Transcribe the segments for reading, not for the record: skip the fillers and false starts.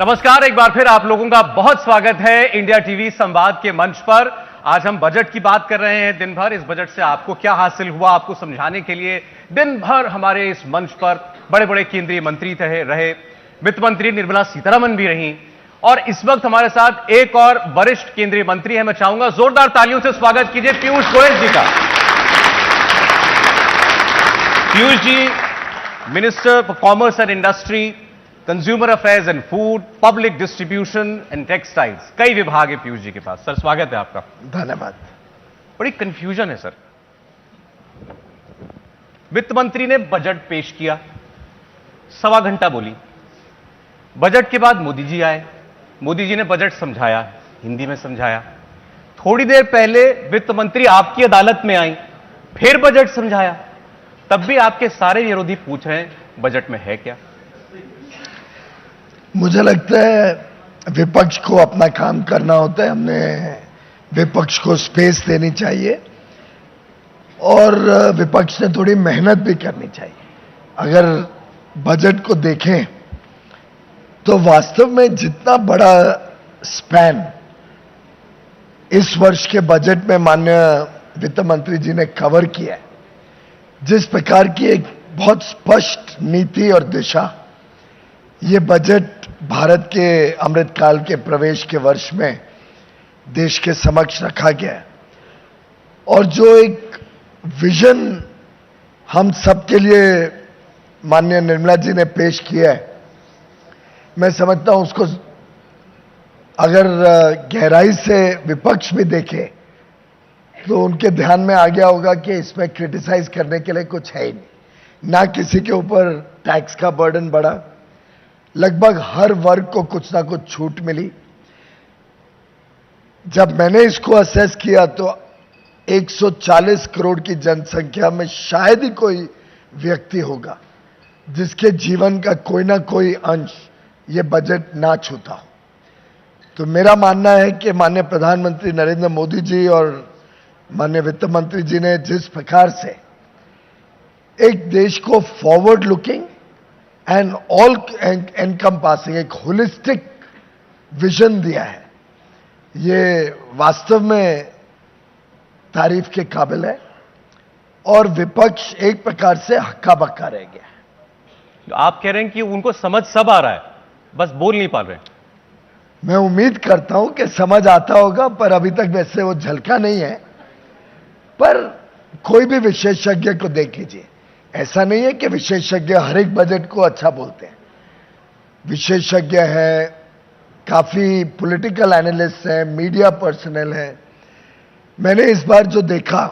नमस्कार, एक बार फिर आप लोगों का बहुत स्वागत है इंडिया टीवी संवाद के मंच पर। आज हम बजट की बात कर रहे हैं दिन भर। इस बजट से आपको क्या हासिल हुआ, आपको समझाने के लिए दिन भर हमारे इस मंच पर बड़े बड़े केंद्रीय मंत्री रहे, वित्त मंत्री निर्मला सीतारमण भी रहीं, और इस वक्त हमारे साथ एक और वरिष्ठ केंद्रीय मंत्री है। मैं चाहूंगा जोरदार तालियों से स्वागत कीजिए पीयूष गोयल जी का। Piyush ji minister for commerce and industry, consumer affairs and food, public distribution and textiles, कई विभाग है पीयूष जी के पास। सर स्वागत है आपका। धन्यवाद। बड़ी कंफ्यूजन है सर। वित्त मंत्री ने बजट पेश किया, 1.25 घंटा बोली। बजट के बाद मोदी जी आए, मोदी जी ने बजट समझाया, हिंदी में समझाया। थोड़ी देर पहले वित्त मंत्री आपकी अदालत में आई, फिर बजट समझाया। तब भी आपके सारे विरोधी पूछ रहे हैं बजट में है क्या। मुझे लगता है विपक्ष को अपना काम करना होता है, हमने विपक्ष को स्पेस देनी चाहिए और विपक्ष ने थोड़ी मेहनत भी करनी चाहिए। अगर बजट को देखें तो वास्तव में जितना बड़ा स्पैन इस वर्ष के बजट में माननीय वित्त मंत्री जी ने कवर किया है, जिस प्रकार की एक बहुत स्पष्ट नीति और दिशा ये बजट भारत के अमृतकाल के प्रवेश के वर्ष में देश के समक्ष रखा गया है, और जो एक विजन हम सबके लिए माननीय निर्मला जी ने पेश किया है, मैं समझता हूं उसको अगर गहराई से विपक्ष भी देखे तो उनके ध्यान में आ गया होगा कि इसमें क्रिटिसाइज करने के लिए कुछ है ही नहीं। ना किसी के ऊपर टैक्स का बर्डन बढ़ा, लगभग हर वर्ग को कुछ ना कुछ छूट मिली। जब मैंने इसको असेस किया तो 140 करोड़ की जनसंख्या में शायद ही कोई व्यक्ति होगा जिसके जीवन का कोई ना कोई अंश ये बजट ना छूता हो। तो मेरा मानना है कि माननीय प्रधानमंत्री नरेंद्र मोदी जी और माननीय वित्त मंत्री जी ने जिस प्रकार से एक देश को forward looking and all encompassing एक होलिस्टिक विजन दिया है, ये वास्तव में तारीफ के काबिल है। और विपक्ष एक प्रकार से हक्का बक्का रह गया है। आप कह रहे हैं कि उनको समझ सब आ रहा है, बस बोल नहीं पा रहे। मैं उम्मीद करता हूं कि समझ आता होगा, पर अभी तक वैसे वो झलका नहीं है। पर कोई भी विशेषज्ञ को देख लीजिए, ऐसा नहीं है कि विशेषज्ञ हर एक बजट को अच्छा बोलते हैं। विशेषज्ञ हैं, काफी पॉलिटिकल एनालिस्ट हैं, मीडिया पर्सनल हैं। मैंने इस बार जो देखा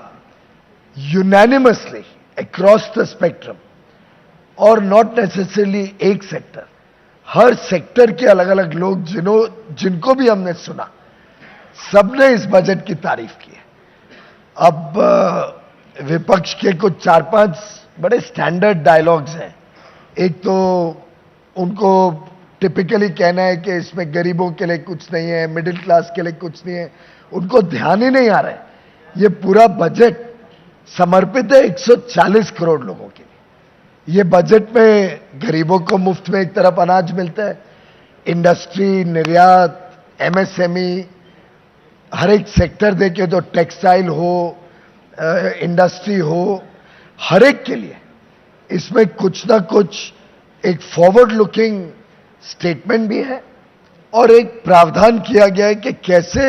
यूनानिमसली अक्रॉस द स्पेक्ट्रम, और नॉट नेसेसरली एक सेक्टर, हर सेक्टर के अलग अलग लोग जिनको भी हमने सुना, सबने इस बजट की तारीफ की है। अब विपक्ष के कुछ 4-5 बड़े स्टैंडर्ड डायलॉग्स हैं। एक तो उनको टिपिकली कहना है कि इसमें गरीबों के लिए कुछ नहीं है, मिडिल क्लास के लिए कुछ नहीं है। उनको ध्यान ही नहीं आ रहा है ये पूरा बजट समर्पित है 140 करोड़ लोगों के लिए। ये बजट में गरीबों को मुफ्त में एक तरफ अनाज मिलता है, इंडस्ट्री, निर्यात, एमएसएमई, हर एक सेक्टर देखे तो टेक्सटाइल हो, इंडस्ट्री हो, हर एक के लिए इसमें कुछ ना कुछ एक फॉरवर्ड लुकिंग स्टेटमेंट भी है, और एक प्रावधान किया गया है कि कैसे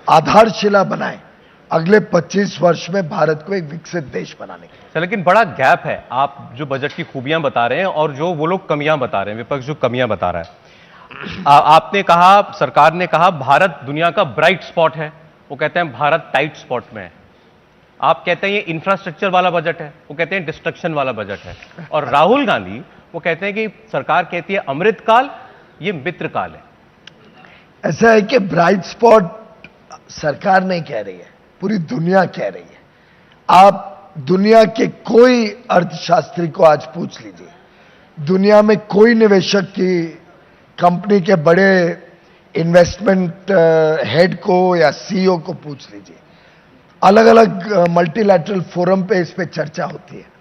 आधारशिला बनाएं अगले 25 वर्ष में भारत को एक विकसित देश बनाने के लिए। लेकिन बड़ा गैप है, आप जो बजट की खूबियां बता रहे हैं और जो वो लोग कमियां बता रहे हैं, विपक्ष जो कमियां बता रहा है। आपने कहा, सरकार ने कहा भारत दुनिया का ब्राइट स्पॉट है, वो कहते हैं भारत टाइट स्पॉट में है। आप कहते हैं ये इंफ्रास्ट्रक्चर वाला बजट है, वो कहते हैं डिस्ट्रक्शन वाला बजट है। और राहुल गांधी वो कहते हैं कि सरकार कहती है अमृतकाल, ये मित्रकाल है। ऐसा है कि ब्राइट स्पॉट सरकार नहीं कह रही है, पूरी दुनिया कह रही है। आप दुनिया के कोई अर्थशास्त्री को आज पूछ लीजिए, दुनिया में कोई निवेशक की कंपनी के बड़े इन्वेस्टमेंट हेड को या सीईओ को पूछ लीजिए, अलग अलग मल्टीलैटरल फोरम पे इस पे चर्चा होती है।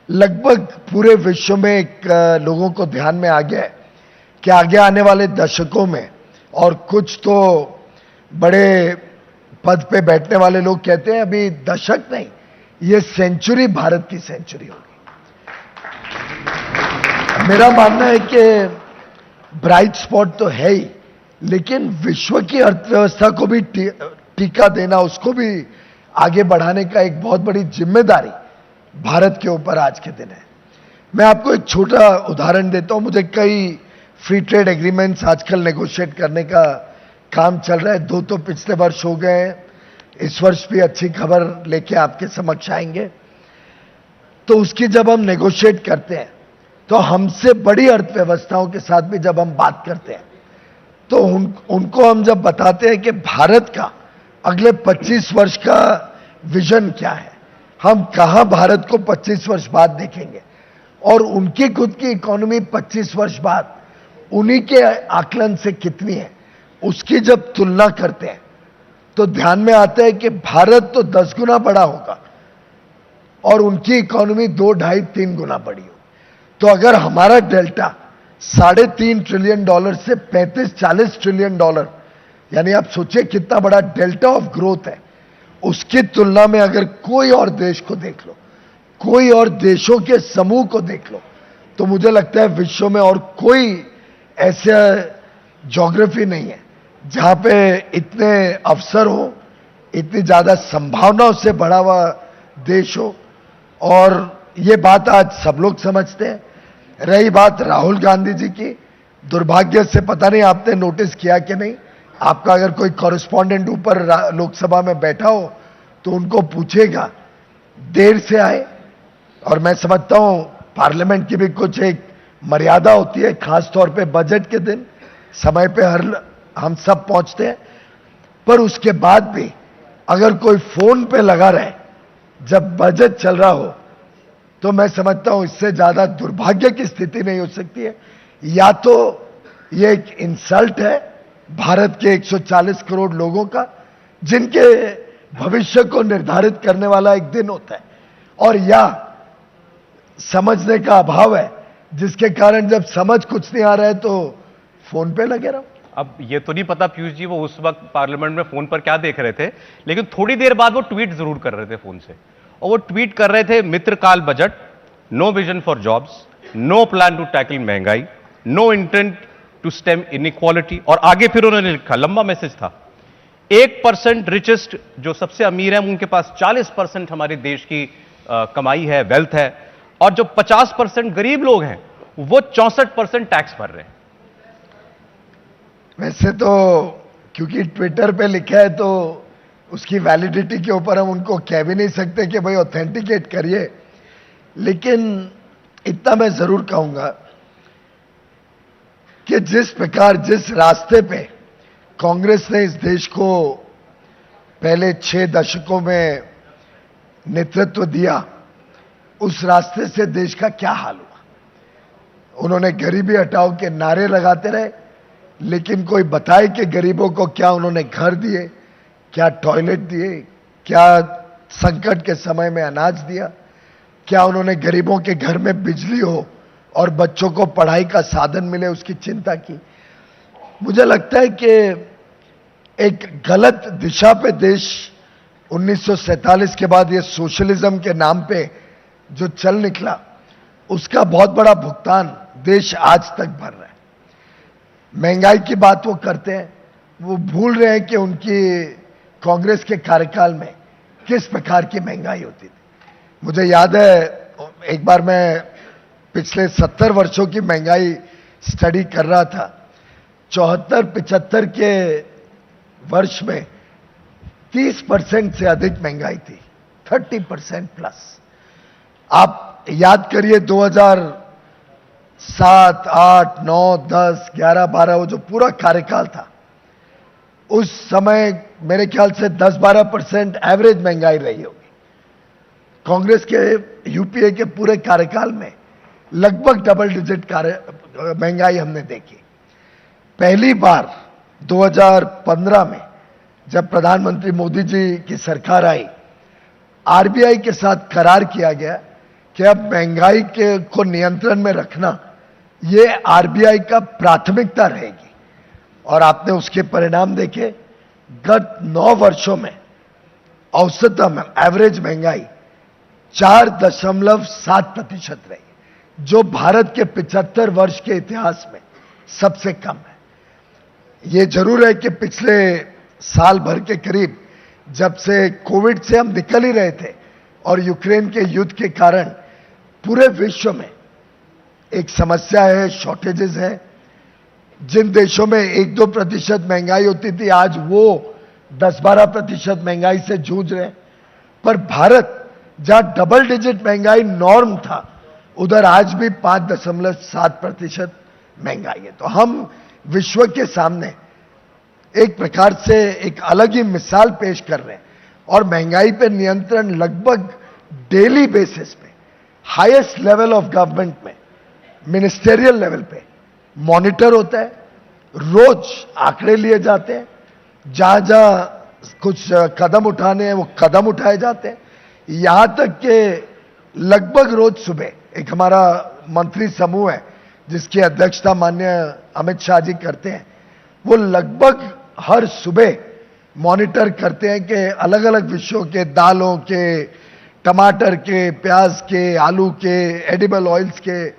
लगभग पूरे विश्व में एक लोगों को ध्यान में आ गया है कि आगे आने वाले दशकों में, और कुछ तो बड़े पद पे बैठने वाले लोग कहते हैं अभी दशक नहीं, ये सेंचुरी भारत की सेंचुरी होगी। मेरा मानना है कि ब्राइट स्पॉट तो है ही, लेकिन विश्व की अर्थव्यवस्था को भी टीका देना, उसको भी आगे बढ़ाने का एक बहुत बड़ी जिम्मेदारी भारत के ऊपर आज के दिन है। मैं आपको एक छोटा उदाहरण देता हूं। मुझे कई फ्री ट्रेड एग्रीमेंट्स आजकल नेगोशिएट करने का काम चल रहा है। 2 तो पिछले वर्ष हो गए हैं, इस वर्ष भी अच्छी खबर लेके आपके समक्ष आएंगे। तो उसकी जब हम नेगोशिएट करते हैं, तो हमसे बड़ी अर्थव्यवस्थाओं के साथ भी जब हम बात करते हैं, तो उनको हम जब बताते हैं कि भारत का अगले 25 वर्ष का विजन क्या है, हम कहां भारत को 25 वर्ष बाद देखेंगे, और उनकी खुद की इकोनॉमी 25 वर्ष बाद उन्हीं के आकलन से कितनी है, उसकी जब तुलना करते हैं तो ध्यान में आता है कि भारत तो 10 गुना बड़ा होगा और उनकी इकोनॉमी 2, 2.5, 3 गुना बड़ी होगी। तो अगर हमारा डेल्टा $3.5 ट्रिलियन से 35-40 ट्रिलियन डॉलर, यानी आप सोचिए कितना बड़ा डेल्टा ऑफ ग्रोथ है, उसकी तुलना में अगर कोई और देश को देख लो, कोई और देशों के समूह को देख लो, तो मुझे लगता है विश्व में और कोई ऐसा ज्योग्राफी नहीं है जहां पे इतने अवसर हो, इतनी ज्यादा संभावनाओं से भरा हुआ देश हो। और ये बात आज सब लोग समझते हैं। रही बात राहुल गांधी जी की, दुर्भाग्य से पता नहीं आपने नोटिस किया कि नहीं, आपका अगर कोई कॉरेस्पॉन्डेंट ऊपर लोकसभा में बैठा हो तो उनको पूछेगा, देर से आए। और मैं समझता हूं पार्लियामेंट की भी कुछ एक मर्यादा होती है, खासतौर पे बजट के दिन समय पे हम सब पहुंचते हैं, पर उसके बाद भी अगर कोई फोन पे लगा रहे जब बजट चल रहा हो, तो मैं समझता हूं इससे ज्यादा दुर्भाग्य की स्थिति नहीं हो सकती है। या तो ये एक इंसल्ट है भारत के 140 करोड़ लोगों का, जिनके भविष्य को निर्धारित करने वाला एक दिन होता है, और या समझने का अभाव है, जिसके कारण जब समझ कुछ नहीं आ रहा है तो फोन पे लगे रहो। अब ये तो नहीं पता पीयूष जी वो उस वक्त पार्लियामेंट में फोन पर क्या देख रहे थे, लेकिन थोड़ी देर बाद वो ट्वीट जरूर कर रहे थे फोन से, और वो ट्वीट कर रहे थे, Mitrakaal budget, no vision for jobs, no plan to tackle mehngai, no intent to stem inequality. और आगे फिर उन्होंने लिखा, लंबा मैसेज था, 1% रिचेस्ट जो सबसे अमीर है उनके पास 40% हमारे देश की कमाई है, वेल्थ है, और जो 50% गरीब लोग हैं वो 64% टैक्स भर रहे हैं। वैसे तो क्योंकि ट्विटर पे लिखा है तो उसकी वैलिडिटी के ऊपर हम उनको कह भी नहीं सकते कि भाई ऑथेंटिकेट करिए, लेकिन इतना मैं जरूर कहूंगा कि जिस प्रकार, जिस रास्ते पे कांग्रेस ने इस देश को पहले 6 दशकों में नेतृत्व दिया, उस रास्ते से देश का क्या हाल हुआ। उन्होंने गरीबी हटाओ के नारे लगाते रहे, लेकिन कोई बताए कि गरीबों को क्या उन्होंने घर दिए, क्या टॉयलेट दिए, क्या संकट के समय में अनाज दिया, क्या उन्होंने गरीबों के घर में बिजली हो और बच्चों को पढ़ाई का साधन मिले, उसकी चिंता की। मुझे लगता है कि एक गलत दिशा पे देश 1947 के बाद ये सोशलिज्म के नाम पे जो चल निकला, उसका बहुत बड़ा भुगतान देश आज तक भर रहा है। महंगाई की बात वो करते हैं, वो भूल रहे हैं कि उनकी कांग्रेस के कार्यकाल में किस प्रकार की महंगाई होती थी। मुझे याद है एक बार मैं पिछले 70 वर्षों की महंगाई स्टडी कर रहा था, 74-75 के वर्ष में 30% से अधिक महंगाई थी, 30% प्लस। आप याद करिए 2007, 8, 9, 10, 11, 12 वो जो पूरा कार्यकाल था, उस समय मेरे ख्याल से 10-12% एवरेज महंगाई रही होगी। कांग्रेस के यूपीए के पूरे कार्यकाल में लगभग डबल डिजिट महंगाई हमने देखी। पहली बार 2015 में जब प्रधानमंत्री मोदी जी की सरकार आई, आरबीआई के साथ करार किया गया कि अब महंगाई को नियंत्रण में रखना ये आरबीआई का प्राथमिकता रहेगी। और आपने उसके परिणाम देखे, गत 9 वर्षों में औसतन एवरेज महंगाई 4.7% रही, जो भारत के 75 वर्ष के इतिहास में सबसे कम है। ये जरूर है कि पिछले साल भर के करीब, जब से कोविड से हम निकल ही रहे थे और यूक्रेन के युद्ध के कारण पूरे विश्व में एक समस्या है, शॉर्टेजेस है। जिन देशों में 1-2% महंगाई होती थी, आज वो 10-12% महंगाई से जूझ रहे हैं। पर भारत, जहां डबल डिजिट महंगाई नॉर्म था, उधर आज भी 5.7% महंगाई है। तो हम विश्व के सामने एक प्रकार से एक अलग ही मिसाल पेश कर रहे हैं। और महंगाई पे नियंत्रण लगभग डेली बेसिस पे, हाईएस्ट लेवल ऑफ गवर्नमेंट में, मिनिस्टेरियल लेवल पे मॉनिटर होता है। रोज आंकड़े लिए जाते हैं, जहां जहां कुछ कदम उठाने हैं वो कदम उठाए जाते हैं। यहां तक कि लगभग रोज सुबह एक हमारा मंत्री समूह है जिसकी अध्यक्षता माननीय अमित शाह जी करते हैं, वो लगभग हर सुबह मॉनिटर करते हैं कि अलग अलग विषयों के, दालों के, टमाटर के, प्याज के, आलू के, एडिबल ऑयल्स के,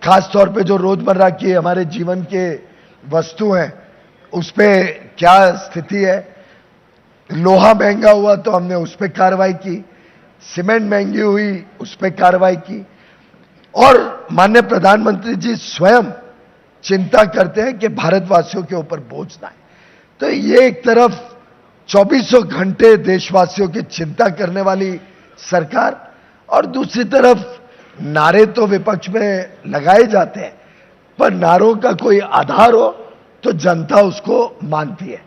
खासतौर पे जो रोजमर्रा की हमारे जीवन के वस्तु हैं, उस पे क्या स्थिति है। लोहा महंगा हुआ तो हमने उस पे कार्रवाई की, सीमेंट महंगी हुई उस पे कार्रवाई की। और माननीय प्रधानमंत्री जी स्वयं चिंता करते हैं कि भारतवासियों के ऊपर बोझ ना आए। तो ये एक तरफ 24 घंटे देशवासियों की चिंता करने वाली सरकार, और दूसरी तरफ नारे तो विपक्ष में लगाए जाते हैं, पर नारों का कोई आधार हो तो जनता उसको मानती है।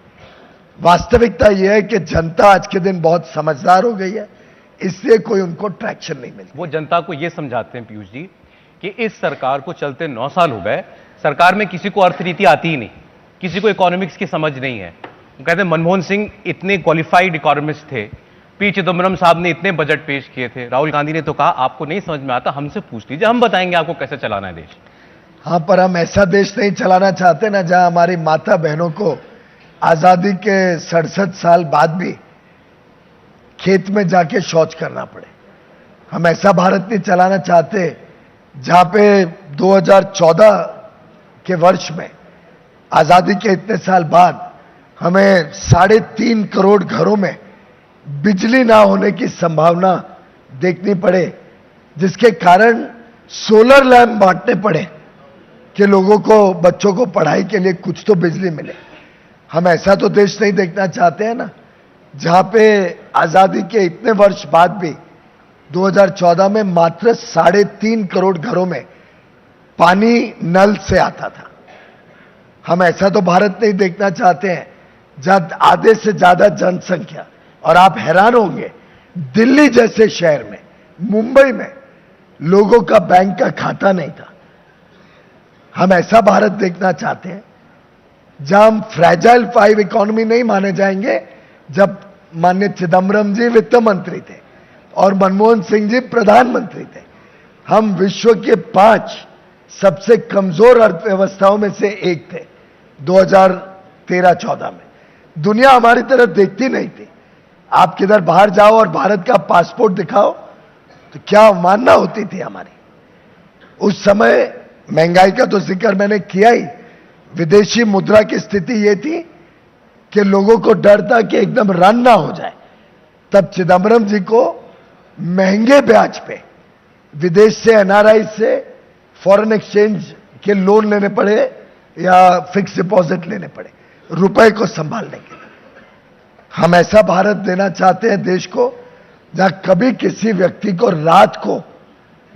वास्तविकता यह है कि जनता आज के दिन बहुत समझदार हो गई है, इसलिए कोई उनको ट्रैक्शन नहीं मिलती। वो जनता को यह समझाते हैं पीयूष जी कि इस सरकार को चलते 9 साल हो गए, सरकार में किसी को अर्थनीति आती ही नहीं, किसी को इकोनॉमिक्स की समझ नहीं है। वो कहते हैं मनमोहन सिंह इतने क्वालिफाइड इकोनॉमिस्ट थे, पी चिदम्बरम साहब ने इतने बजट पेश किए थे, राहुल गांधी ने तो कहा आपको नहीं समझ में आता, हमसे पूछ लीजिए, हम बताएंगे आपको कैसे चलाना है देश। हां, पर हम ऐसा देश नहीं चलाना चाहते ना जहां हमारी माता बहनों को आजादी के 67 साल बाद भी खेत में जाके शौच करना पड़े। हम ऐसा भारत नहीं चलाना चाहते जहां पे 2014 के वर्ष में, आजादी के इतने साल बाद, हमें 3.5 करोड़ घरों में बिजली ना होने की संभावना देखनी पड़े, जिसके कारण सोलर लैंप बांटने पड़े कि लोगों को, बच्चों को पढ़ाई के लिए कुछ तो बिजली मिले। हम ऐसा तो देश नहीं देखना चाहते हैं ना, जहां पे आजादी के इतने वर्ष बाद भी 2014 में मात्र 3.5 करोड़ घरों में पानी नल से आता था। हम ऐसा तो भारत नहीं देखना चाहते हैं जहां आधे से ज्यादा जनसंख्या, और आप हैरान होंगे, दिल्ली जैसे शहर में, मुंबई में लोगों का बैंक का खाता नहीं था। हम ऐसा भारत देखना चाहते हैं जहां हम फ्रैजाइल 5 इकोनॉमी नहीं माने जाएंगे। जब माननीय चिदम्बरम जी वित्त मंत्री थे और मनमोहन सिंह जी प्रधानमंत्री थे, हम विश्व के 5 सबसे कमजोर अर्थव्यवस्थाओं में से एक थे 2013-14 में। दुनिया हमारी तरफ देखती नहीं थी। आप किधर बाहर जाओ और भारत का पासपोर्ट दिखाओ तो क्या मानना होती थी हमारी। उस समय महंगाई का तो जिक्र मैंने किया ही, विदेशी मुद्रा की स्थिति यह थी कि लोगों को डर था कि एकदम रन ना हो जाए। तब चिदम्बरम जी को महंगे ब्याज पे विदेश से, एनआरआई से फॉरेन एक्सचेंज के लोन लेने पड़े या फिक्स डिपॉजिट लेने पड़े रुपए को संभालने के लिए। हम ऐसा भारत देना चाहते हैं देश को जहां कभी किसी व्यक्ति को रात को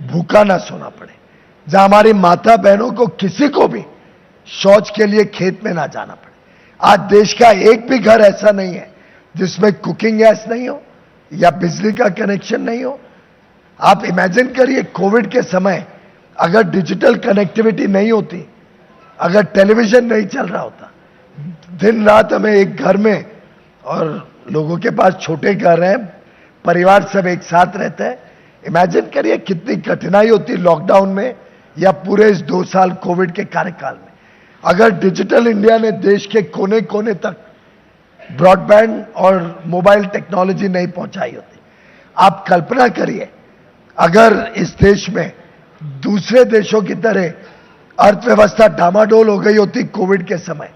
भूखा ना सोना पड़े, जहां हमारी माता बहनों को किसी को भी शौच के लिए खेत में ना जाना पड़े। आज देश का एक भी घर ऐसा नहीं है जिसमें कुकिंग गैस नहीं हो या बिजली का कनेक्शन नहीं हो। आप इमेजिन करिए, कोविड के समय अगर डिजिटल कनेक्टिविटी नहीं होती, अगर टेलीविजन नहीं चल रहा होता, दिन रात हमें एक घर में, और लोगों के पास छोटे घर हैं, परिवार सब एक साथ रहता है, इमेजिन करिए कितनी कठिनाई होती लॉकडाउन में या पूरे इस 2 साल कोविड के कार्यकाल में अगर डिजिटल इंडिया ने देश के कोने कोने तक ब्रॉडबैंड और मोबाइल टेक्नोलॉजी नहीं पहुंचाई होती, आप कल्पना करिए अगर इस देश में दूसरे देशों की तरह अर्थव्यवस्था डामाडोल हो गई होती कोविड के समय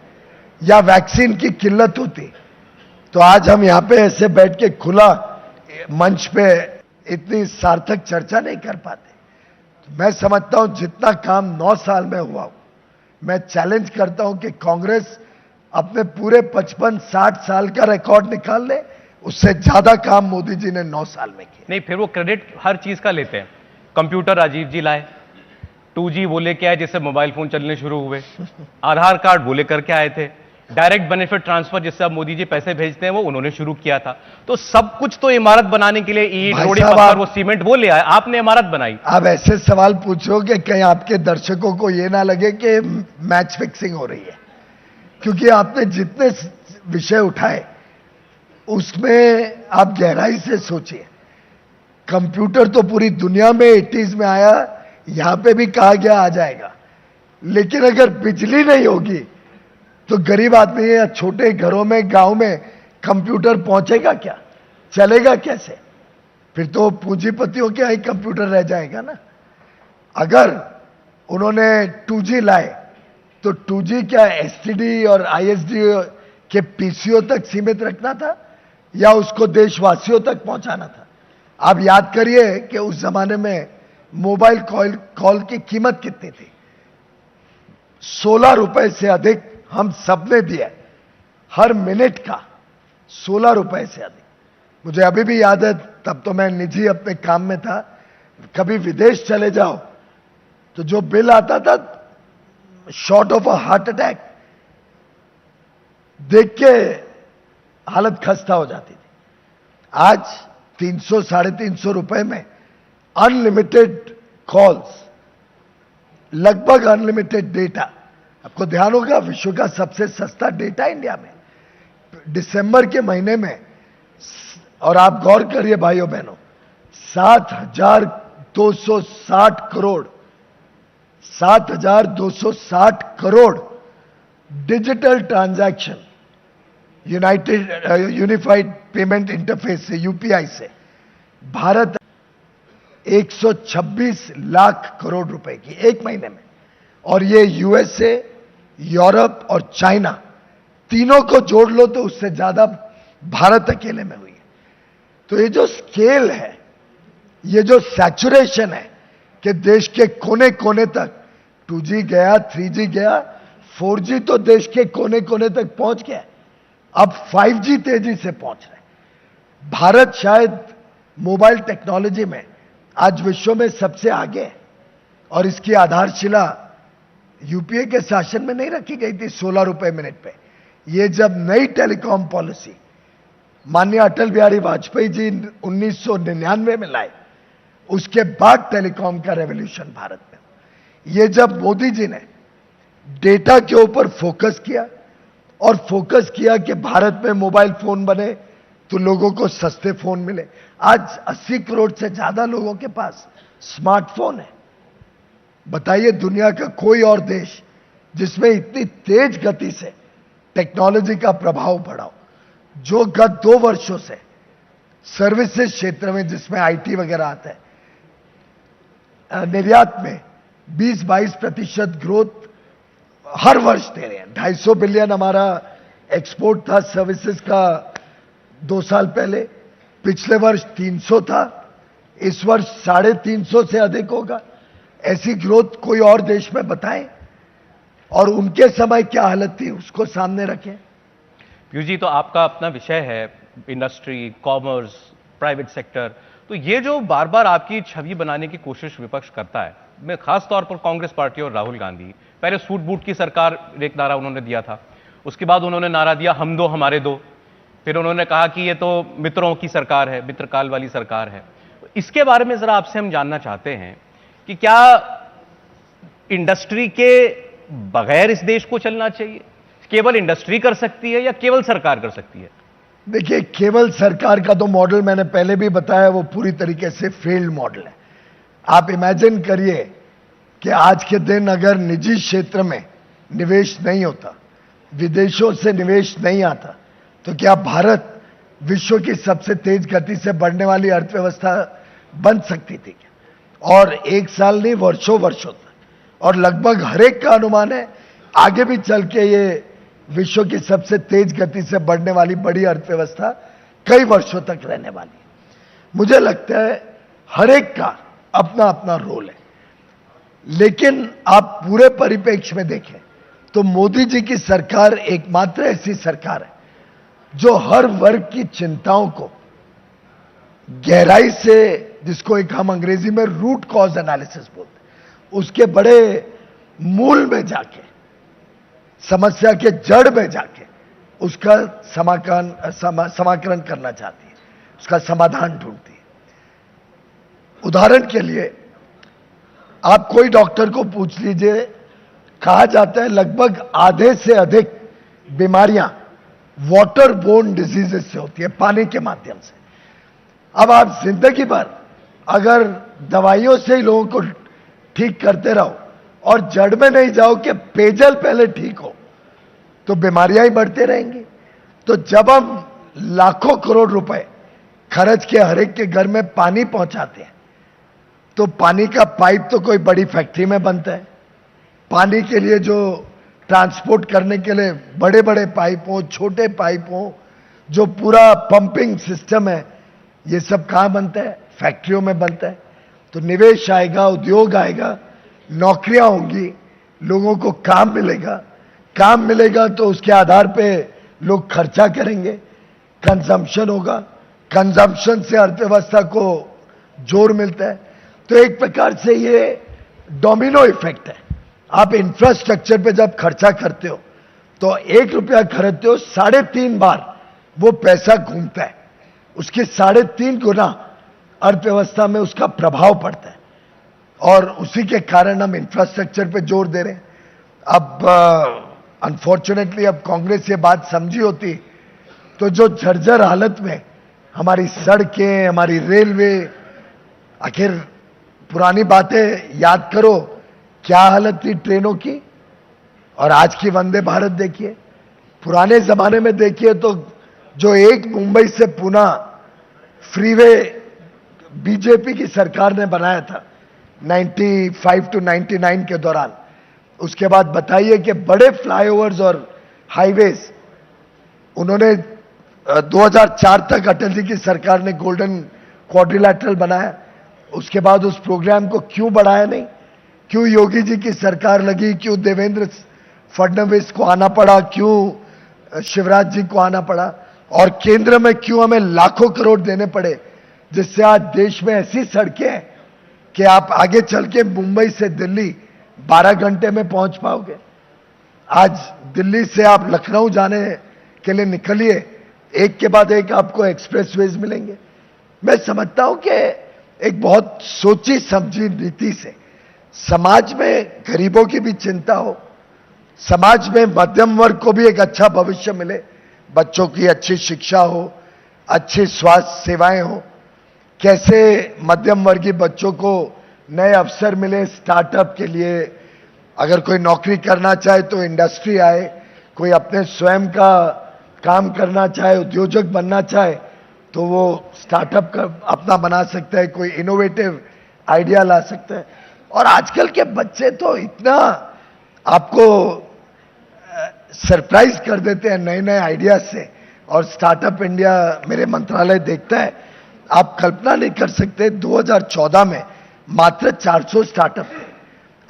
या वैक्सीन की किल्लत होती, तो आज हम यहां पे ऐसे बैठ के खुला मंच पे इतनी सार्थक चर्चा नहीं कर पाते। तो मैं समझता हूं जितना काम 9 साल में हुआ हो, मैं चैलेंज करता हूं कि कांग्रेस अपने पूरे 55-60 साल का रिकॉर्ड निकाल ले, उससे ज्यादा काम मोदी जी ने 9 साल में किया। नहीं, फिर वो क्रेडिट हर चीज का लेते हैं। कंप्यूटर राजीव जी लाए, 2G वो लेके आए जिससे मोबाइल फोन चलने शुरू हुए, आधार कार्ड वो लेकर के आए थे, डायरेक्ट बेनिफिट ट्रांसफर जिससे अब मोदी जी पैसे भेजते हैं वो उन्होंने शुरू किया था। तो सब कुछ तो इमारत बनाने के लिए ईंट रोड़ी पत्थर वो सीमेंट वो ले आए, आपने इमारत बनाई। आप ऐसे सवाल पूछो कि कहीं आपके दर्शकों को यह ना लगे कि मैच फिक्सिंग हो रही है, क्योंकि आपने जितने विषय उठाए उसमें आप गहराई से सोचिए। कंप्यूटर तो पूरी दुनिया में 80s में आया, यहां पे भी कहा गया आ जाएगा, लेकिन अगर बिजली नहीं होगी तो गरीब आदमी या छोटे घरों में गांव में कंप्यूटर पहुंचेगा क्या, चलेगा कैसे? फिर तो पूंजीपतियों के ही कंप्यूटर रह जाएगा ना। अगर उन्होंने 2G लाए तो 2G क्या एसटीडी और आईएसडी के पीसीओ तक सीमित रखना था या उसको देशवासियों तक पहुंचाना था? आप याद करिए कि उस जमाने में मोबाइल कॉल की कीमत कितनी थी? 16 रुपए से अधिक हम सबने दिया, हर मिनट का 16 रुपए से अधिक। मुझे अभी भी याद है, तब तो मैं निजी अपने काम में था, कभी विदेश चले जाओ तो जो बिल आता था short of a heart attack, देख के हालत खस्ता हो जाती थी। आज 300-350 रुपए में अनलिमिटेड कॉल्स, लगभग अनलिमिटेड डेटा। आपको ध्यान होगा विश्व का सबसे सस्ता डेटा इंडिया में दिसंबर के महीने में, और आप गौर करिए भाइयों बहनों, 7,260 crore 7,260 crore digital transaction unified payment interface से, यूपीआई से भारत 126 लाख करोड़ रुपए की एक महीने में, और ये यूएसए, यूरोप और चाइना तीनों को जोड़ लो तो उससे ज्यादा भारत अकेले में हुई है। तो ये जो स्केल है, ये जो सैचुरेशन है कि देश के कोने कोने तक 2G गया, 3G गया, 4G तो देश के कोने कोने तक पहुंच गया, अब 5G तेजी से पहुंच रहा है। भारत शायद मोबाइल टेक्नोलॉजी में आज विश्व में सबसे आगे है, और इसकी आधारशिला यूपीए के शासन में नहीं रखी गई थी 16 रुपए मिनट पे। ये जब नई टेलीकॉम पॉलिसी माननीय अटल बिहारी वाजपेयी जी 1999 में लाए, उसके बाद टेलीकॉम का रेवोल्यूशन भारत में। ये जब मोदी जी ने डेटा के ऊपर फोकस किया और फोकस किया कि भारत में मोबाइल फोन बने तो लोगों को सस्ते फोन मिले। आज 80 करोड़ से ज्यादा लोगों के पास स्मार्टफोन है। बताइए दुनिया का कोई और देश जिसमें इतनी तेज गति से टेक्नोलॉजी का प्रभाव बढ़ा हो, जो गत 2 वर्षों से सर्विसेज क्षेत्र में, जिसमें आईटी वगैरह आता है, निर्यात में 20-22% ग्रोथ हर वर्ष दे रहे हैं। 250 बिलियन हमारा एक्सपोर्ट था सर्विसेज का 2 साल पहले, पिछले वर्ष 300 था, इस वर्ष 350 से अधिक होगा। ऐसी ग्रोथ कोई और देश में बताएं, और उनके समय क्या हालत थी उसको सामने रखें। पीयूष जी, तो आपका अपना विषय है इंडस्ट्री, कॉमर्स, प्राइवेट सेक्टर, तो ये जो बार बार आपकी छवि बनाने की कोशिश विपक्ष करता है, मैं खास तौर पर कांग्रेस पार्टी और राहुल गांधी, पहले सूट बूट की सरकार एक नारा उन्होंने दिया था, उसके बाद उन्होंने नारा दिया हम दो हमारे दो, फिर उन्होंने कहा कि ये तो मित्रों की सरकार है, मित्रकाल वाली सरकार है। इसके बारे में जरा आपसे हम जानना चाहते हैं कि क्या इंडस्ट्री के बगैर इस देश को चलना चाहिए? केवल इंडस्ट्री कर सकती है या केवल सरकार कर सकती है? देखिए, केवल सरकार का तो मॉडल मैंने पहले भी बताया, वो पूरी तरीके से फेल्ड मॉडल है। आप इमेजिन करिए कि आज के दिन अगर निजी क्षेत्र में निवेश नहीं होता, विदेशों से निवेश नहीं आता, तो क्या भारत विश्व की सबसे तेज गति से बढ़ने वाली अर्थव्यवस्था बन सकती थी क्या? और एक साल नहीं, वर्षों वर्षों तक, और लगभग हर एक का अनुमान है आगे भी चल के ये विश्व की सबसे तेज गति से बढ़ने वाली बड़ी अर्थव्यवस्था कई वर्षों तक रहने वाली है। मुझे लगता है हर एक का अपना अपना रोल है, लेकिन आप पूरे परिप्रेक्ष्य में देखें तो मोदी जी की सरकार एकमात्र ऐसी सरकार है जो हर वर्ग की चिंताओं को गहराई से, जिसको एक हम अंग्रेजी में रूट कॉज एनालिसिस बोलते हैं, उसके बड़े मूल में जाके, समस्या के जड़ में जाके उसका समाकलन करना चाहती है, उसका समाधान ढूंढती है। उदाहरण के लिए आप कोई डॉक्टर को पूछ लीजिए, कहा जाता है लगभग आधे से अधिक बीमारियां वाटर बोर्न डिजीजेस से होती है, पानी के माध्यम से। अब आप जिंदगी भर अगर दवाइयों से ही लोगों को ठीक करते रहो और जड़ में नहीं जाओ कि पेयजल पहले ठीक हो, तो बीमारियां ही बढ़ते रहेंगी। तो जब हम लाखों करोड़ रुपए खर्च के हर एक के घर में पानी पहुंचाते हैं, तो पानी का पाइप तो कोई बड़ी फैक्ट्री में बनता है, पानी के लिए जो ट्रांसपोर्ट करने के लिए बड़े बड़े पाइप हो, छोटे पाइप हो, जो पूरा पंपिंग सिस्टम है, ये सब कहां बनता है? फैक्ट्रियों में बनता है। तो निवेश आएगा, उद्योग आएगा, नौकरियां होंगी, लोगों को काम मिलेगा, काम मिलेगा तो उसके आधार पे लोग खर्चा करेंगे, कंजम्पशन होगा, कंजम्पशन से अर्थव्यवस्था को जोर मिलता है। तो एक प्रकार से ये डोमिनो इफेक्ट है। आप इंफ्रास्ट्रक्चर पे जब खर्चा करते हो तो 1 रुपया खरीदते हो, 3.5 बार वो पैसा घूमता है, उसके 3.5 गुना अर्थव्यवस्था में उसका प्रभाव पड़ता है, और उसी के कारण हम इंफ्रास्ट्रक्चर पे जोर दे रहे हैं। अब अनफॉर्चुनेटली अब कांग्रेस ये बात समझी होती तो जो जर्जर हालत में हमारी सड़कें, हमारी रेलवे, आखिर पुरानी बातें याद करो, क्या हालत थी ट्रेनों की, और आज की वंदे भारत देखिए। पुराने जमाने में देखिए तो जो एक मुंबई से पुणे फ्रीवे बीजेपी की सरकार ने बनाया था 95 to 99 के दौरान, उसके बाद बताइए कि बड़े फ्लाईओवर्स और हाईवेज उन्होंने 2004 तक अटल जी की सरकार ने गोल्डन क्वाड्रिलैटरल बनाया, उसके बाद उस प्रोग्राम को क्यों बढ़ाया नहीं? क्यों योगी जी की सरकार लगी, क्यों देवेंद्र फडणवीस को आना पड़ा, क्यों शिवराज जी को आना पड़ा, और केंद्र में क्यों हमें लाखों करोड़ देने पड़े, जिससे आज देश में ऐसी सड़कें हैं कि आप आगे चल के मुंबई से दिल्ली 12 घंटे में पहुंच पाओगे। आज दिल्ली से आप लखनऊ जाने के लिए निकलिए, एक के बाद एक आपको एक्सप्रेसवेज मिलेंगे। मैं समझता हूं कि एक बहुत सोची समझी नीति से समाज में गरीबों की भी चिंता हो, समाज में मध्यम वर्ग को भी एक अच्छा भविष्य मिले, बच्चों की अच्छी शिक्षा हो, अच्छी स्वास्थ्य सेवाएं हो, कैसे मध्यम वर्गीय बच्चों को नए अवसर मिले स्टार्टअप के लिए, अगर कोई नौकरी करना चाहे तो इंडस्ट्री आए, कोई अपने स्वयं का काम करना चाहे, उद्योजक बनना चाहे तो वो स्टार्टअप का अपना बना सकता है, कोई इनोवेटिव आइडिया ला सकता है। और आजकल के बच्चे तो इतना आपको सरप्राइज कर देते हैं नए नए आइडिया से, और स्टार्टअप इंडिया मेरे मंत्रालय देखता है, आप कल्पना नहीं कर सकते 2014 में मात्र 400 स्टार्टअप थे,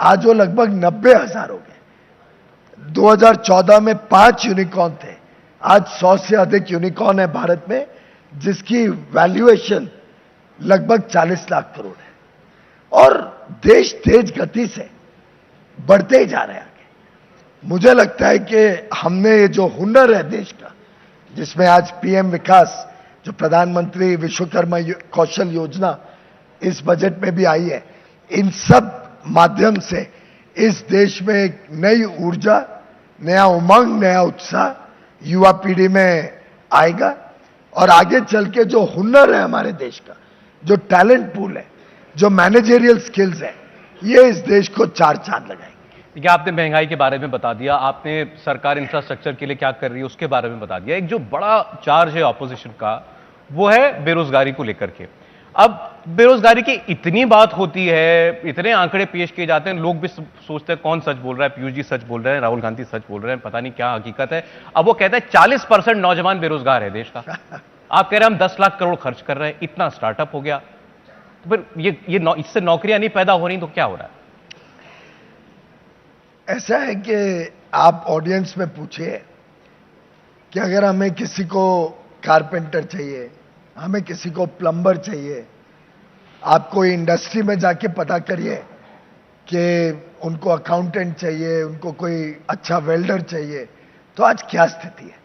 आज वो लगभग 90,000 हो गए। 2014 में 5 यूनिकॉर्न थे, आज 100 से अधिक यूनिकॉर्न है भारत में, जिसकी वैल्यूएशन लगभग 40 लाख करोड़ है, और देश तेज गति से बढ़ते ही जा रहे हैं आगे। मुझे लगता है कि हमने ये जो हुनर है देश का, जिसमें आज पीएम विकास, जो प्रधानमंत्री विश्वकर्मा कौशल योजना इस बजट में भी आई है, इन सब माध्यम से इस देश में एक नई ऊर्जा, नया उमंग, नया उत्साह युवा पीढ़ी में आएगा, और आगे चल के जो हुनर है हमारे देश का, जो टैलेंट पूल है, जो मैनेजरियल स्किल्स है, ये इस देश को चार चांद लगाएंगे। देखिए, आपने महंगाई के बारे में बता दिया, आपने सरकार इंफ्रास्ट्रक्चर के लिए क्या कर रही है उसके बारे में बता दिया। एक जो बड़ा चार्ज है ऑपोजिशन का, वो है बेरोजगारी को लेकर के। अब बेरोजगारी की इतनी बात होती है, इतने आंकड़े पेश किए जाते हैं, लोग भी सोचते हैं कौन सच बोल रहा है, पीयूष जी सच बोल रहे हैं, राहुल गांधी सच बोल रहे हैं, पता नहीं क्या हकीकत है। अब वो कहते हैं 40% नौजवान बेरोजगार है देश का। आप कह रहे हैं हम 10 लाख करोड़ खर्च कर रहे हैं, इतना स्टार्टअप हो गया, तो फिर इससे नौकरियां नहीं पैदा हो रही तो क्या हो रहा है? ऐसा है कि आप ऑडियंस में पूछिए कि अगर हमें किसी को कारपेंटर चाहिए, हमें किसी को प्लम्बर चाहिए, आप कोई इंडस्ट्री में जाके पता करिए कि उनको अकाउंटेंट चाहिए, उनको कोई अच्छा वेल्डर चाहिए, तो आज क्या स्थिति है।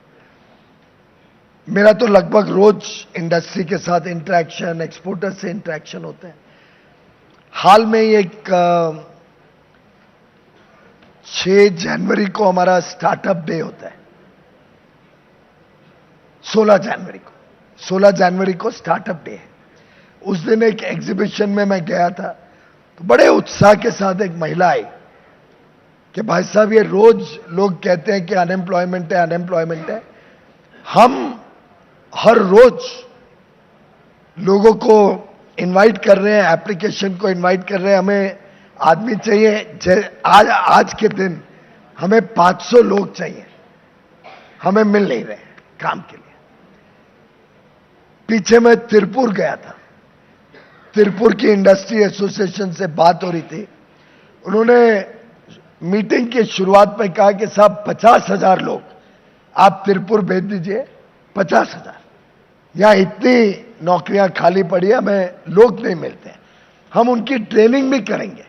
मेरा तो लगभग रोज इंडस्ट्री के साथ इंटरेक्शन, एक्सपोर्टर से इंटरेक्शन होते हैं। हाल में ही एक 6 जनवरी को हमारा स्टार्टअप डे होता है। 16 जनवरी को स्टार्टअप डे है। उस दिन एक एग्जीबिशन में मैं गया था, तो बड़े उत्साह के साथ एक महिला आई कि भाई साहब, ये रोज लोग कहते हैं कि अनएम्प्लॉयमेंट है, अनएम्प्लॉयमेंट है। हम हर रोज लोगों को इनवाइट कर रहे हैं, एप्लीकेशन को इनवाइट कर रहे हैं, हमें आदमी चाहिए। आज के दिन हमें 500 लोग चाहिए, हमें मिल नहीं रहे काम के लिए। पीछे मैं तिरुपुर गया था, तिरुपुर की इंडस्ट्री एसोसिएशन से बात हो रही थी। उन्होंने मीटिंग की शुरुआत में कहा कि साहब 50,000 लोग आप तिरुपुर भेज दीजिए। 50,000, यहां इतनी नौकरियां खाली पड़ी है, हमें लोग नहीं मिलते, हम उनकी ट्रेनिंग भी करेंगे।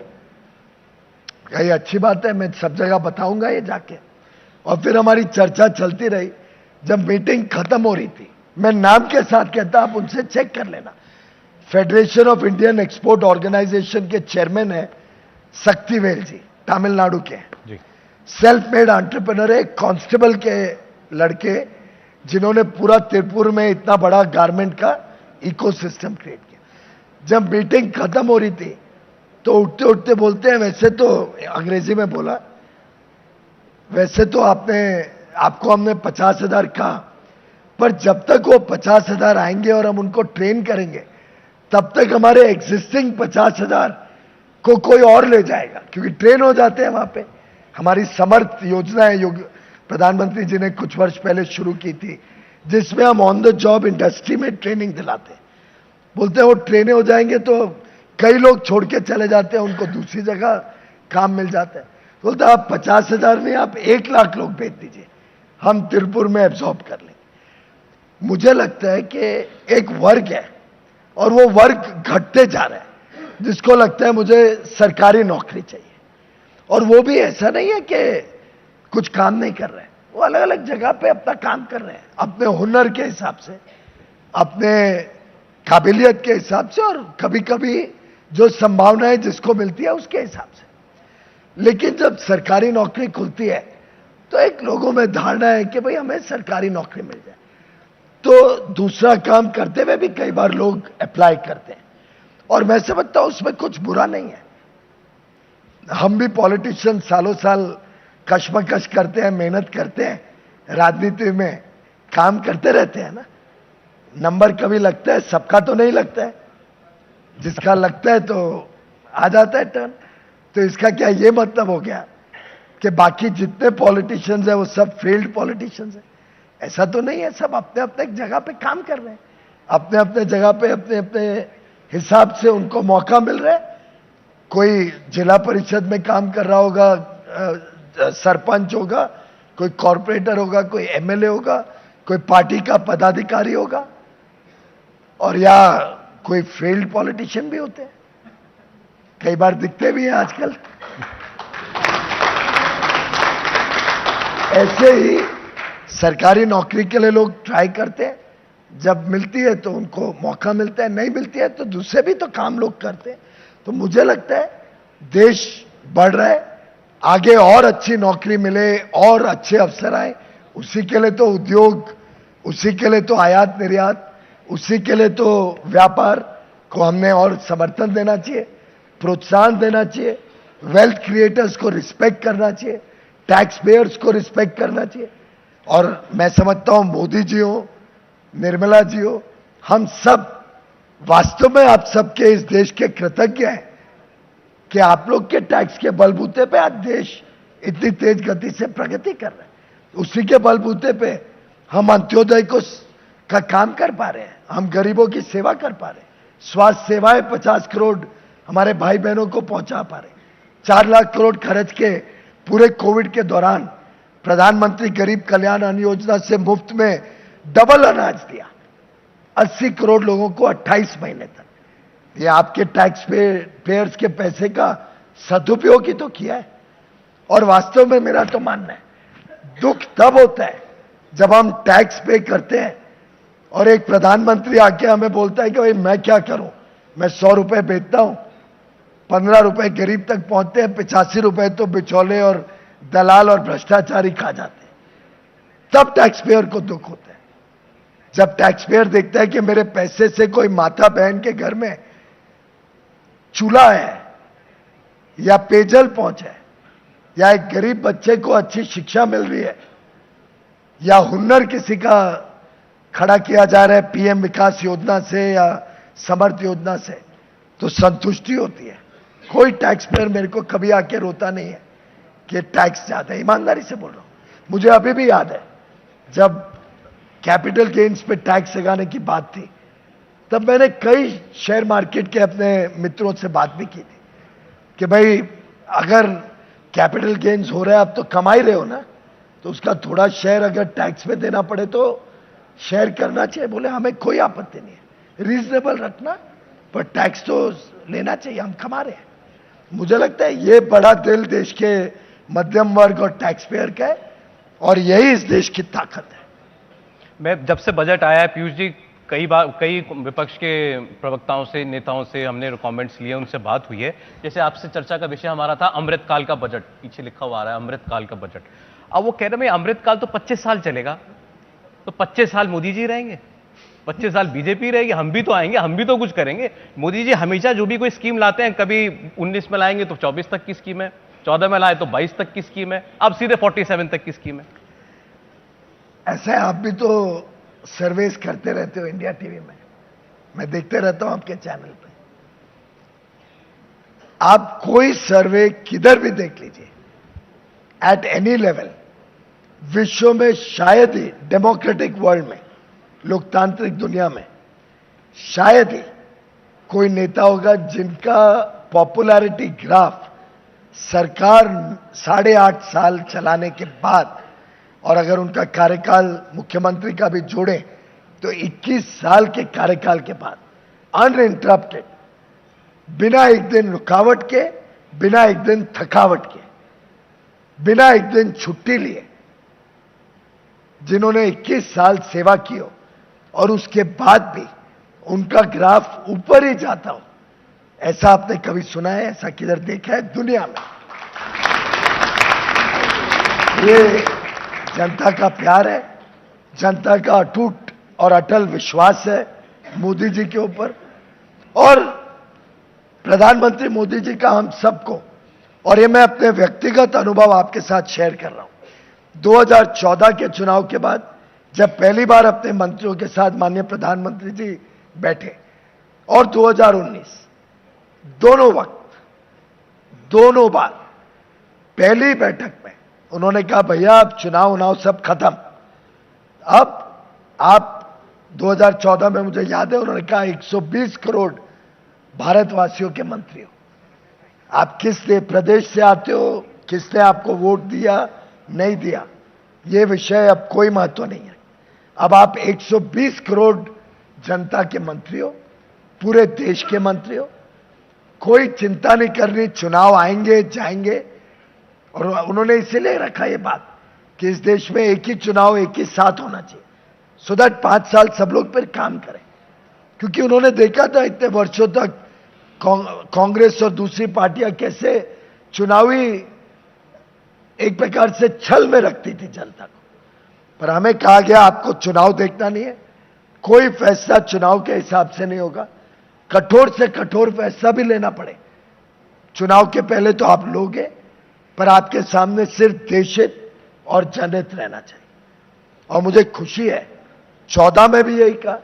ये अच्छी बात है, मैं सब जगह बताऊंगा ये जाके। और फिर हमारी चर्चा चलती रही। जब मीटिंग खत्म हो रही थी, मैं नाम के साथ कहता, आप उनसे चेक कर लेना, federation of Indian export organisation के चेयरमैन है शक्तिवेल जी, तमिलनाडु के हैं, सेल्फ मेड एंटरप्रेन्योर है, कांस्टेबल के लड़के, जिन्होंने पूरा तिरुपुर में इतना बड़ा गारमेंट का इकोसिस्टम क्रिएट किया। जब मीटिंग खत्म हो रही थी तो उठते उठते बोलते हैं, वैसे तो अंग्रेजी में बोला, वैसे तो आपको हमने 50,000 कहा, पर जब तक वो 50,000 आएंगे और हम उनको ट्रेन करेंगे, तब तक हमारे एग्जिस्टिंग 50,000 को कोई और ले जाएगा, क्योंकि ट्रेन हो जाते हैं वहां पे। हमारी समर्थ योजना है, प्रधानमंत्री जी ने कुछ वर्ष पहले शुरू की थी, जिसमें हम ऑन द जॉब इंडस्ट्री में ट्रेनिंग दिलाते हैं। बोलते हैं वो ट्रेने हो जाएंगे तो कई लोग छोड़ के चले जाते हैं, उनको दूसरी जगह काम मिल जाता है। बोलते आप 50,000 नहीं, आप 1 लाख लोग भेज दीजिए, हम तिरुपुर में एब्जॉर्ब कर लेंगे। मुझे लगता है कि एक वर्ग है और वो वर्ग घटते जा रहा है, जिसको लगता है मुझे सरकारी नौकरी चाहिए। और वो भी ऐसा नहीं है कि कुछ काम नहीं कर रहे हैं, वो अलग अलग जगह पे अपना काम कर रहे हैं, अपने हुनर के हिसाब से, अपने काबिलियत के हिसाब से, और कभी कभी जो संभावनाएं जिसको मिलती है उसके हिसाब से। लेकिन जब सरकारी नौकरी खुलती है तो एक लोगों में धारणा है कि भाई हमें सरकारी नौकरी मिल जाए, तो दूसरा काम करते हुए भी कई बार लोग अप्लाई करते हैं, और मैं समझता हूं उसमें कुछ बुरा नहीं है। हम भी पॉलिटिशियन सालों साल कश्मकश करते हैं, मेहनत करते हैं, राजनीति में काम करते रहते हैं ना। नंबर कभी लगता है, सबका तो नहीं लगता है, जिसका लगता है तो आ जाता है टर्न। तो इसका क्या ये मतलब हो गया कि बाकी जितने पॉलिटिशियंस हैं वो सब फेल्ड पॉलिटिशियंस हैं? ऐसा तो नहीं है, सब अपने अपने जगह पे काम कर रहे हैं, अपने अपने जगह पे अपने अपने हिसाब से उनको मौका मिल रहा है। कोई जिला परिषद में काम कर रहा होगा, सरपंच होगा, कोई कॉर्पोरेटर होगा, कोई एमएलए होगा, कोई पार्टी का पदाधिकारी होगा, और या कोई फेल्ड पॉलिटिशियन भी होते हैं, कई बार दिखते भी हैं आजकल। ऐसे ही सरकारी नौकरी के लिए लोग ट्राई करते हैं, जब मिलती है तो उनको मौका मिलता है, नहीं मिलती है तो दूसरे भी तो काम लोग करते हैं। तो मुझे लगता है देश बढ़ रहा है, आगे और अच्छी नौकरी मिले और अच्छे अवसर आए, उसी के लिए तो उद्योग, उसी के लिए तो आयात निर्यात, उसी के लिए तो व्यापार को हमने और समर्थन देना चाहिए। प्रोत्साहन देना चाहिए, वेल्थ क्रिएटर्स को रिस्पेक्ट करना चाहिए, टैक्स पेयर्स को रिस्पेक्ट करना चाहिए। और मैं समझता हूं मोदी जी हो, निर्मला जी हो, हम सब वास्तव में आप सबके इस देश के कृतज्ञ हैं कि आप लोग के टैक्स के बलबूते पे आज देश इतनी तेज गति से प्रगति कर रहा है। उसी के बलबूते पे हम अंत्योदय का काम कर पा रहे हैं, हम गरीबों की सेवा कर पा रहे हैं, स्वास्थ्य सेवाएं 50 करोड़ हमारे भाई बहनों को पहुंचा पा रहे हैं, 4 लाख करोड़ खर्च के पूरे कोविड के दौरान प्रधानमंत्री गरीब कल्याण अन्न योजना से मुफ्त में डबल अनाज दिया, 80 करोड़ लोगों को 28 महीने तक। ये आपके टैक्स पेयर्स के पैसे का सदुपयोग ही तो किया है। और वास्तव में मेरा तो मानना है, दुख तब होता है जब हम टैक्स पे करते हैं और एक प्रधानमंत्री आके हमें बोलता है कि भाई मैं क्या करूं, मैं 100 रुपए बेचता हूं, 15 रुपए गरीब तक पहुंचते हैं, 85 रुपए तो बिचौले और दलाल और भ्रष्टाचारी खा जाते हैं। तब टैक्स पेयर को दुख होता है। जब टैक्स पेयर देखता है कि मेरे पैसे से कोई माता बहन के घर में चूल्हा है या पेयजल पहुंचा है या एक गरीब बच्चे को अच्छी शिक्षा मिल रही है या हुनर किसी का खड़ा किया जा रहा है पीएम विकास योजना से या समर्थ योजना से, तो संतुष्टि होती है। कोई टैक्स पेयर मेरे को कभी आके रोता नहीं है कि टैक्स ज्यादा है। ईमानदारी से बोल रहा हूं, मुझे अभी भी याद है जब कैपिटल गेन्स पे टैक्स लगाने की बात थी, तब मैंने कई शेयर मार्केट के अपने मित्रों से बात भी की थी कि भाई अगर कैपिटल गेन्स हो रहा है, आप तो कमा ही रहे हो ना, तो उसका थोड़ा शेयर अगर टैक्स में देना पड़े तो शेयर करना चाहिए। बोले हमें कोई आपत्ति नहीं है, रीजनेबल रखना, पर टैक्स तो लेना चाहिए, हम कमा रहे हैं। मुझे लगता है ये बड़ा दिल देश के मध्यम वर्ग और टैक्स पेयर का है और यही इस देश की ताकत है। मैं जब से बजट आया है पीयूष जी, कई विपक्ष के प्रवक्ताओं से, नेताओं से हमने कमेंट्स लिए, उनसे बात हुई है। जैसे आपसे चर्चा का विषय हमारा था अमृतकाल का बजट, पीछे लिखा हुआ आ रहा है अमृतकाल का बजट। अब वो कह रहे हैं अमृतकाल तो 25 साल चलेगा, तो 25 साल मोदी जी रहेंगे, 25 साल बीजेपी रहेगी, हम भी तो आएंगे, हम भी तो कुछ करेंगे। मोदी जी हमेशा जो भी कोई स्कीम लाते हैं, कभी 19 में लाएंगे तो 24 तक की स्कीम है, 14 में लाए तो 22 तक की स्कीम है, अब सीधे 47 तक की स्कीम है। ऐसा है, आप भी तो सर्वेस करते रहते हो इंडिया टीवी में, मैं देखते रहता हूं आपके चैनल पे। आप कोई सर्वे किधर भी देख लीजिए, एट एनी लेवल, विश्व में शायद ही, डेमोक्रेटिक वर्ल्ड में, लोकतांत्रिक दुनिया में शायद ही कोई नेता होगा जिनका पॉपुलैरिटी ग्राफ सरकार 8.5 साल चलाने के बाद, और अगर उनका कार्यकाल मुख्यमंत्री का भी जोड़े तो 21 साल के कार्यकाल के बाद अनइंटरप्टेड, बिना एक दिन रुकावट के, बिना एक दिन थकावट के, बिना एक दिन छुट्टी लिए, जिन्होंने 21 साल सेवा की हो और उसके बाद भी उनका ग्राफ ऊपर ही जाता हो, ऐसा आपने कभी सुना है? ऐसा किधर देखा है दुनिया में? ये जनता का प्यार है, जनता का अटूट और अटल विश्वास है मोदी जी के ऊपर, और प्रधानमंत्री मोदी जी का हम सबको, और ये मैं अपने व्यक्तिगत अनुभव आपके साथ शेयर कर रहा हूं। 2014 के चुनाव के बाद जब पहली बार अपने मंत्रियों के साथ माननीय प्रधानमंत्री जी बैठे, और 2019, दोनों वक्त, दोनों बार पहली बैठक में उन्होंने कहा भैया अब चुनाव सब खत्म, अब आप 2014 में मुझे याद है उन्होंने कहा 120 करोड़ भारतवासियों के मंत्री हो, आप किस प्रदेश से आते हो, किसने आपको वोट दिया नहीं दिया, ये विषय अब कोई महत्व नहीं है। अब आप 120 करोड़ जनता के मंत्री हो, पूरे देश के मंत्री हो, कोई चिंता नहीं करनी, चुनाव आएंगे जाएंगे। और उन्होंने इसीलिए रखा ये बात कि इस देश में एक ही चुनाव एक ही साथ होना चाहिए, सो दैट 5 साल सब लोग फिर काम करें। क्योंकि उन्होंने देखा था इतने वर्षों तक कांग्रेस और दूसरी पार्टियां कैसे चुनावी एक प्रकार से छल में रखती थी जनता को, पर हमें कहा गया आपको चुनाव देखना नहीं है, कोई फैसला चुनाव के हिसाब से नहीं होगा, कठोर से कठोर फैसला भी लेना पड़े चुनाव के पहले तो आप लोग हैं, पर आपके सामने सिर्फ देशहित और जनहित रहना चाहिए। और मुझे खुशी है 14 में भी यही कहा,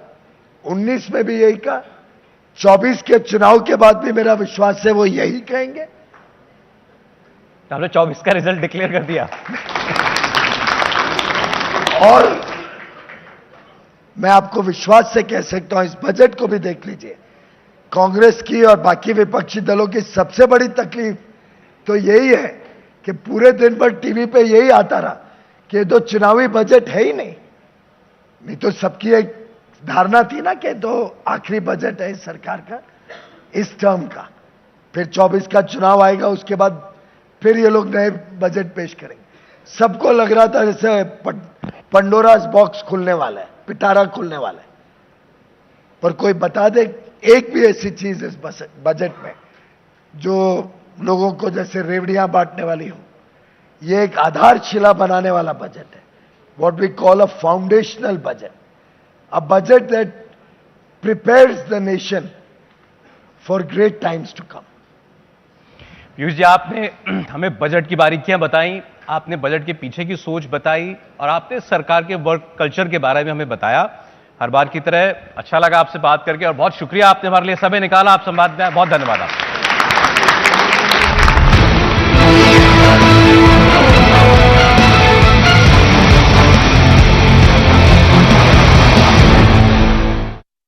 19 में भी यही कहा, 24 के चुनाव के बाद भी मेरा विश्वास है वो यही कहेंगे। आपने 24 का रिजल्ट डिक्लेयर कर दिया। और मैं आपको विश्वास से कह सकता हूं, इस बजट को भी देख लीजिए, कांग्रेस की और बाकी विपक्षी दलों की सबसे बड़ी तकलीफ तो यही है कि पूरे दिन भर टीवी पे यही आता रहा कि ये तो चुनावी बजट है ही नहीं तो सबकी एक धारणा थी ना कि तो आखिरी बजट है इस सरकार का, इस टर्म का, फिर 24 का चुनाव आएगा, उसके बाद फिर ये लोग नए बजट पेश करेंगे। सबको लग रहा था जैसे पंडोरास बॉक्स खुलने वाला है, पिटारा खुलने वाला है। पर कोई बता दे एक भी ऐसी चीज इस बजट में जो लोगों को जैसे रेवड़ियां बांटने वाली हो। यह एक आधारशिला बनाने वाला बजट है, what we call a foundational budget, a budget that prepares the nation for great times to come. Piyush ji, आपने हमें बजट की बारीकियां बताई, आपने बजट के पीछे की सोच बताई और आपने सरकार के वर्क कल्चर के बारे में हमें बताया। हर बार की तरह अच्छा लगा आपसे बात करके और बहुत शुक्रिया, आपने हमारे लिए समय निकाला। आप संवाद में बहुत धन्यवाद। आपका